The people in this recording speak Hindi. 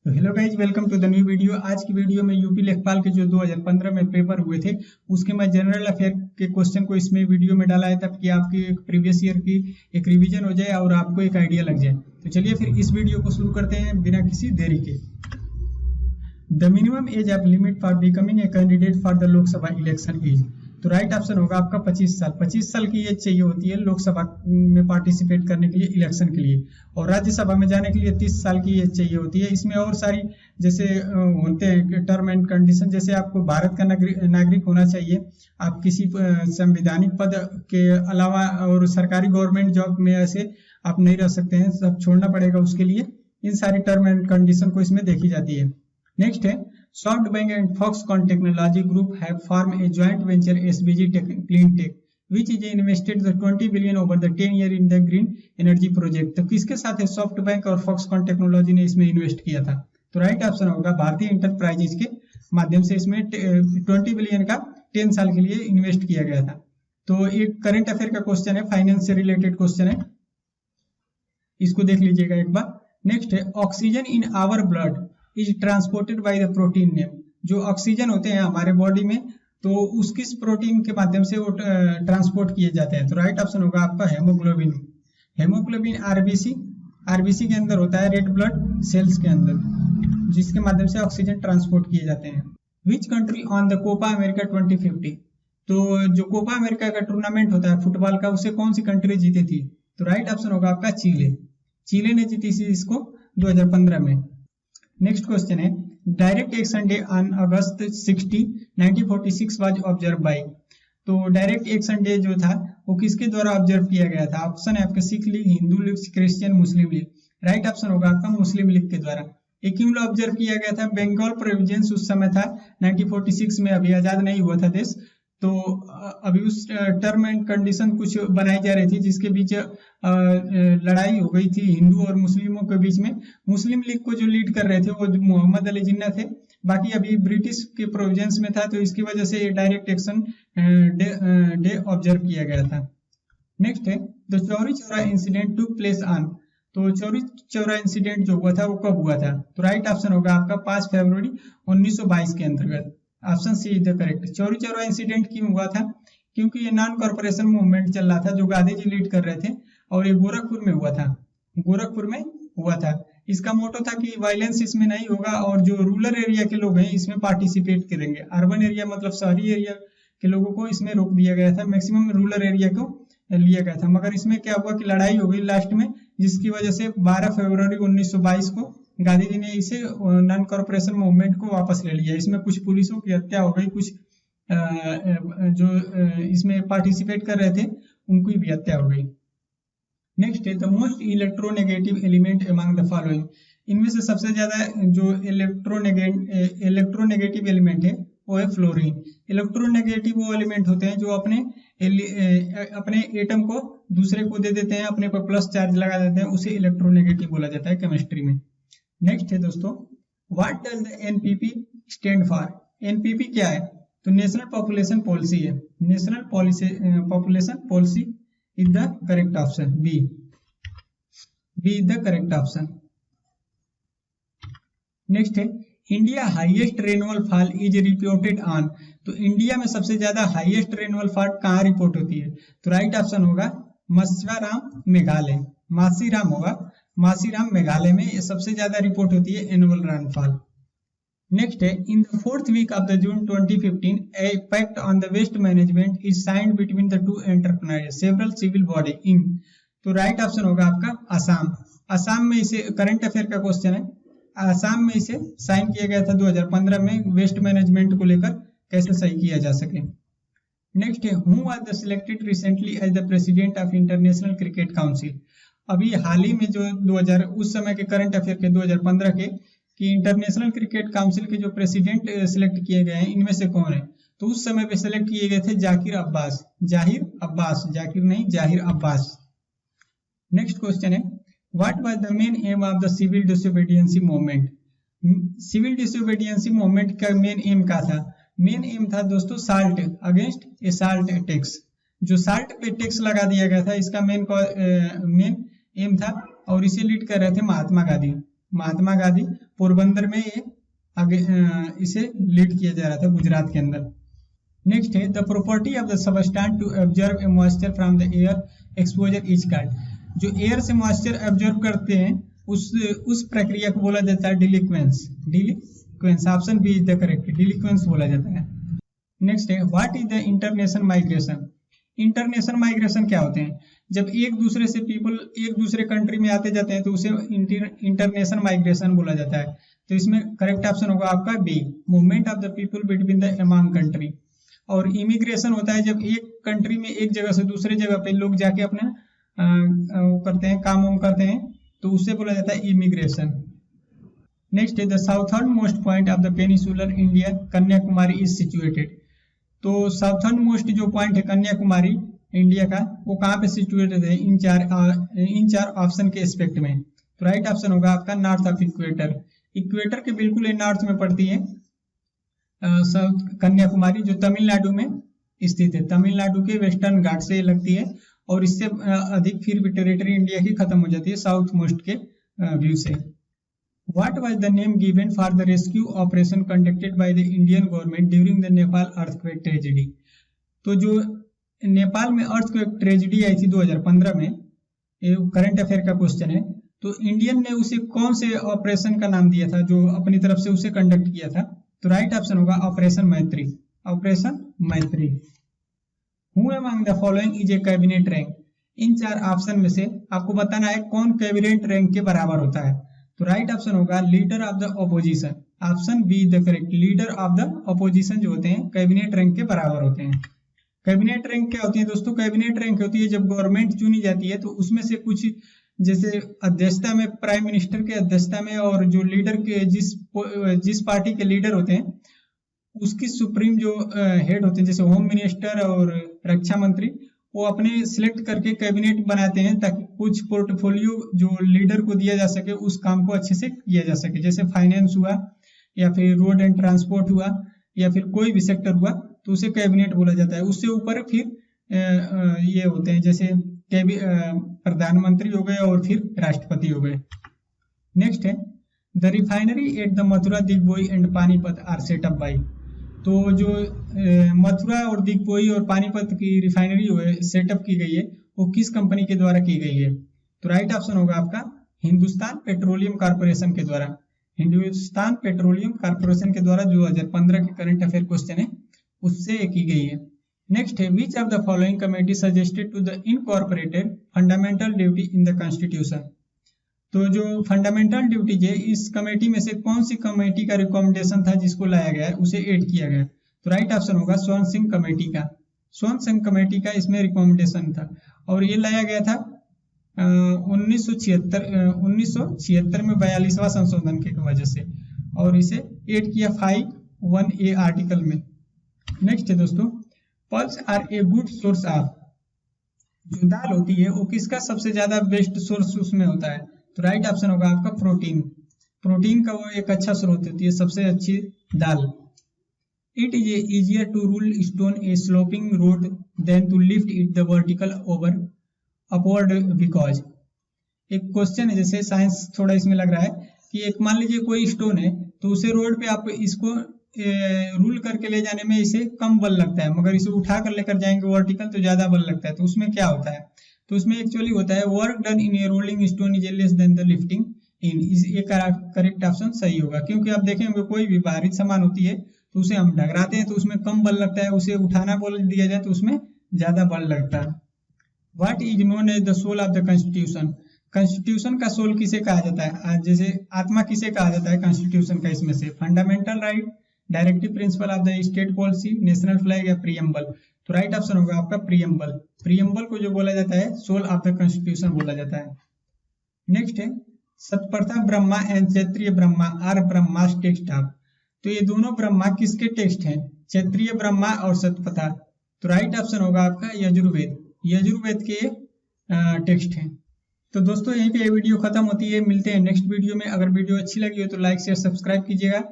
तो hello guys, welcome to the new video. आज की वीडियो में यूपी लेखपाल के जो 2015 में पेपर हुए थे उसके मैं जनरल अफेयर के क्वेश्चन को इसमें वीडियो में डाला है ताकि आपकी एक प्रीवियस ईयर की एक रिवीजन हो जाए और आपको एक आइडिया लग जाए। तो चलिए फिर इस वीडियो को शुरू करते हैं बिना किसी देरी के। The minimum age of limit for becoming a candidate for the Lok Sabha election is, तो राइट ऑप्शन होगा आपका 25 साल। 25 साल की एज चाहिए होती है लोकसभा में पार्टिसिपेट करने के लिए, इलेक्शन के लिए। और राज्यसभा में जाने के लिए 30 साल की एज चाहिए होती है। इसमें और सारी जैसे होते हैं टर्म एंड कंडीशन, जैसे आपको भारत का नागरिक होना चाहिए, आप किसी संवैधानिक पद के अलावा और सरकारी गवर्नमेंट जॉब में ऐसे आप नहीं रह सकते हैं, सब छोड़ना पड़ेगा उसके लिए। इन सारी टर्म एंड कंडीशन को इसमें देखी जाती है। नेक्स्ट है SoftBank and Foxconn Technology Group have formed a joint venture SBG Clean Tech, which is invested the 20 billion over the 10 year in the green energy project। तो किसके साथ है SoftBank और Foxconn Technology ने इसमें इन्वेस्ट किया था? तो राइट ऑप्शन होगा भारतीय इंटरप्राइजेज के माध्यम से इसमें 20 बिलियन का 10 साल के लिए इन्वेस्ट किया गया था। तो एक करंट अफेयर का क्वेश्चन है, फाइनेंस से रिलेटेड क्वेश्चन है, इसको देख लीजिएगा एक बार। नेक्स्ट है oxygen in our blood is transported by the protein name. जो ऑक्सीजन होते हैं हमारे बॉडी में, तो उस किस प्रोटीन के माध्यम से वो ट्रांसपोर्ट किए जाते हैं? तो राइट ऑप्शन होगा आपका हेमोग्लोबिन। हेमोग्लोबिन आरबीसी के अंदर होता है, रेड ब्लड सेल्स के अंदर, जिसके माध्यम से ऑक्सीजन ट्रांसपोर्ट किए जाते हैं। Which country on the Copa America 2050, तो जो कोपा अमेरिका का टूर्नामेंट होता है फुटबॉल का, उसे कौन सी कंट्री जीती थी? तो राइट ऑप्शन होगा आपका चीले ने जीती थी इसको 2015 में। नेक्स्ट क्वेश्चन है direct action day on August 60, 1946 was observe by. तो डायरेक्ट एक्शन डे जो था वो किसके द्वारा ऑब्जर्व किया गया था? ऑप्शन है आपके Sikh League, Hindu League, Christian, Muslim League. Right option होगा आपका मुस्लिम लीग के द्वारा। ये क्यों ऑब्जर्व किया गया था? बंगाल प्रोविजंस उस समय था 1946 में, अभी आजाद नहीं हुआ था देश, तो अभी उस टर्म एंड कंडीशन कुछ बनाई जा रही थी जिसके बीच लड़ाई हो गई थी हिंदू और मुस्लिमों के बीच में। मुस्लिम लीग को जो लीड कर रहे थे वो मोहम्मद अली जिन्ना थे, बाकी अभी ब्रिटिश के प्रोविजंस में था, तो इसकी वजह से डायरेक्ट एक्शन डे ऑब्जर्व किया गया था। नेक्स्ट है the Chauri Chaura incident took place on, तो चौरी चौरा इंसिडेंट जो हुआ था वो कब हुआ था? तो राइट ऑप्शन होगा आपका 5 फरवरी 1922 के अंतर्गत। Option C is the correct. Chauri Chaura incident क्यों हुआ था? क्योंकि ये नॉन कॉर्पोरेशन मूवमेंट चल रहा था जो गांधी जी लीड कर रहे थे, और ये गोरखपुर में हुआ था। इसका मोटो था कि वायलेंस इसमें नहीं होगा और जो रूरल एरिया के लोग हैं इसमें पार्टिसिपेट करेंगे। अर्बन एरिया मतलब शहरी एरिया के लोगों को इसमें रोक दिया गया था, मैक्सिमम रूरल एरिया को लिया गया था। मगर इसमें क्या हुआ कि लड़ाई हो गई लास्ट में, जिसकी वजह से 12 फरवरी 1922 को गांधी जी ने इसे नॉन कॉर्पोरेशन मूवमेंट को वापस ले लिया। इसमें कुछ पुलिसों की हत्या हो गई, कुछ जो इसमें पार्टिसिपेट कर रहे थे उनकी भी हत्या हो गई। नेक्स्ट है the most electronegative element among the following, इनमें से सबसे ज्यादा जो इलेक्ट्रोनेगेटिव एलिमेंट है वो है फ्लोरीन। इलेक्ट्रोनेगेटिव वो एलिमेंट होते हैं जो अपने एटम को दूसरे को दे देते हैं, अपने पर प्लस चार्ज लगा देते हैं, उसे इलेक्ट्रोनेगेटिव बोला जाता है केमिस्ट्री में। नेक्स्ट है दोस्तों what does the NPP stand for. NPP क्या है? तो नेशनल पॉपुलेशन पॉलिसी है। National population policy is the correct option. B is the correct option. Next है India highest rainfall fall is reported on, तो इंडिया में सबसे ज्यादा हाईएस्ट रेनफॉल फॉल कहाँ रिपोर्ट होती है? तो राइट ऑप्शन होगा मासीराम मेघालय। मासीराम मेघालय में ये सबसे ज्यादा रिपोर्ट होती है एनुअल रेनफॉल। नेक्स्ट है in the 4th week of the June 2015 a pact on the waste management is signed between the two entrepreneurs several civil body in, तो राइट ऑप्शन होगा आपका असम में इसे करंट अफेयर का क्वेश्चन है। असम में इसे साइन किया गया था 2015 में, वेस्ट मैनेजमेंट को लेकर कैसे सही किया जा सके। नेक्स्ट है who was the selected recently as the president of international cricket council. अभी हाल ही में जो 2000 उस समय के करंट अफेयर के 2015 के कि इंटरनेशनल क्रिकेट काउंसिल के जो प्रेसिडेंट सिलेक्ट किए गए हैं इनमें से कौन है? तो उस समय पे सिलेक्ट किए गए थे जाहिर अब्बास। नेक्स्ट क्वेश्चन है what was the main aim of the civil disobedience movement. Civil disobedience movement का मेन एम क्या था? मेन एम था दोस्तों salt against a salt tax. जो साल्ट पे टैक्स लगा दिया गया था इसका मेन एम था, और इसे लीड कर रहे थे महात्मा गांधी। पोरबंदर में ये आगे इसे लीड किया जा रहा था गुजरात के अंदर। नेक्स्ट है the property of the substance to observe a moisture from the air exposure is called. जो एयर से मॉइस्चर ऑब्जर्व करते हैं उस प्रक्रिया को बोला जाता है deliquescence. Deliquescence option B is the correct, deliquescence बोला जाता है। नेक्स्ट है what is the international migration. International migration क्या होते हैं? जब एक दूसरे से पीपल एक दूसरे कंट्री में आते जाते हैं तो उसे इंटरनेशनल माइग्रेशन बोला जाता है। तो इसमें करेक्ट ऑप्शन होगा आपका B, movement of the people between the among country. और इमिग्रेशन होता है जब एक कंट्री में एक जगह से दूसरे जगह पे लोग जाके अपने वो करते हैं, काम वाम करते हैं, तो उसे बोला जाता है इमिग्रेशन। नेक्स्ट है the southern most point of the peninsular India Kanyakumari is situated. तो साउथर्न मोस्ट जो पॉइंट है कन्याकुमारी इंडिया का, वो कहाँ पे सिचुएटेड है? इन चार ऑप्शन के एस्पेक्ट में। तो राइट ऑप्शन होगा आपका नॉर्थ ऑफ इक्वेटर। इक्वेटर के बिल्कुल नॉर्थ में पड़ती है साउथ कन्याकुमारी, जो तमिलनाडु में स्थित है। तमिलनाडु के वेस्टर्न घाट से लगती है और इससे अधिक फिर भी टेरिटरी इंडिया की खत्म हो जाती है साउथ मोस्ट के व्यू से। What was the name given for the rescue operation conducted by the Indian government during the Nepal earthquake tragedy? तो जो नेपाल में अर्थक्वेक ट्रेजेडी आई थी 2015 में, ये करंट अफेयर का क्वेश्चन है, तो इंडियन ने उसे कौन से ऑपरेशन का नाम दिया था जो अपनी तरफ से उसे कंडक्ट किया था? तो राइट ऑप्शन होगा ऑपरेशन मैत्री। ऑपरेशन मैत्री। Who among the following is a cabinet rank? इन चार ऑप्शन में से आपको बताना है कौन कैबिनेट रैंक के बराबर होता है। तो राइट ऑप्शन होगा leader of the opposition. Option be the correct, leader of the opposition जो होते हैं कैबिनेट रैंक के बराबर होते हैं। कैबिनेट रैंक क्या होती है दोस्तों? कैबिनेट रैंक होती है जब गवर्नमेंट चुनी जाती है तो उसमें से कुछ, जैसे अध्यक्षता में प्राइम मिनिस्टर के अध्यक्षता में, और जो लीडर के जिस पार्टी के लीडर होते हैं उसकी सुप्रीम जो हेड होते हैं, जैसे होम मिनिस्टर और रक्षा मंत्री, वो अपने सिलेक्ट करके कैबिनेट बनाते हैं ताकि कुछ पोर्टफोलियो जो लीडर को दिया जा सके उस काम को अच्छे से किया जा सके। जैसे फाइनेंस हुआ या फिर रोड एंड ट्रांसपोर्ट हुआ या फिर कोई भी सेक्टर हुआ तो उसे कैबिनेट बोला जाता है। उससे ऊपर फिर ये होते हैं जैसे प्रधानमंत्री हो गए और फिर राष्ट्रपति हो गए। नेक्स्ट है the refinery at the Mathura, Digboi and Panipat are set up by. तो जो मथुरा और दिग्बोई और पानीपत की रिफाइनरी सेटअप की गई है वो किस कंपनी के द्वारा की गई है? तो राइट ऑप्शन होगा आपका हिंदुस्तान पेट्रोलियम कॉर्पोरेशन के द्वारा। हिंदुस्तान पेट्रोलियम कॉर्पोरेशन के द्वारा 2015 के करंट अफेयर क्वेश्चन है उससे की गई है। नेक्स्ट है which of the following committee suggested to the incorporated fundamental duty in the constitution. तो जो फंडामेंटल ड्यूटीज है इस कमेटी में से कौन सी कमेटी का रिकमेंडेशन था जिसको लाया गया है, उसे ऐड किया गया? तो राइट ऑप्शन होगा स्वर्ण सिंह कमेटी का। स्वर्ण सिंह कमेटी का इसमें रिकमेंडेशन था और ये लाया गया था 1976 में 42वां संशोधन के वजह से, और इसे ऐड किया 5(1)(a) आर्टिकल में। नेक्स्ट है दोस्तों pulses are a good source of. जो दाल होती है वो किसका सबसे ज्यादा बेस्ट सोर्स उसमें होता है? तो राइट ऑप्शन होगा आपका प्रोटीन। प्रोटीन का वो एक अच्छा स्रोत होती है सबसे अच्छी दाल। It is easier to roll stone a sloping road than to lift it the vertical over upward because। एक क्वेश्चन है, जैसे साइंस थोड़ा इसमें लग रहा है कि एक मान लीजिए कोई स्टोन है तो उसे रोड पे आप इसको रूल करके ले जाने में इसे कम बल लगता है, मगर इसे उठा कर लेकर जाएंगे वर्टिकल तो ज्यादा बल लगता है। तो उसमें क्या होता है? तो उसमें एक्चुअली होता है work done in A rolling stone is less than the lifting in. ये करेक्ट ऑप्शन सही होगा, क्योंकि आप देखेंगे कोई भी भारी सामान होती है तो उसे हम ढगराते हैं तो उसमें कम बल लगता है, उसे उठाना बोल दिया जाए तो उसमें ज्यादा बल लगता है। What is known as the soul of the constitution. Constitution का सोल किसे कहा जाता है? जैसे आत्मा किसे कहा जाता है कॉन्स्टिट्यूशन का? इसमें से fundamental right, directive principle of the state policy, national flag या प्रीएम्बल। तो राइट ऑप्शन होगा आपका प्रीएम्बल। प्रीएम्बल को जो बोला जाता है सोल ऑफ द कॉन्स्टिट्यूशन बोला जाता है। नेक्स्ट है सतप्रथा Brahma and Kshatriya Brahma are Brahmas text of. तो ये दोनों ब्रह्मा किसके टेक्स्ट हैं? क्षत्रिय ब्रह्मा और सतप्रथा। तो राइट ऑप्शन होगा आपका यजुर्वेद। यजुर्वेद के टेक्स्ट हैं। तो दोस्तों यहीं पे ये वीडियो खत्म होती है, मिलते हैं नेक्स्ट वीडियो में। अगर वीडियो अच्छी लगी हो तो लाइक शेयर सब्सक्राइब कीजिएगा।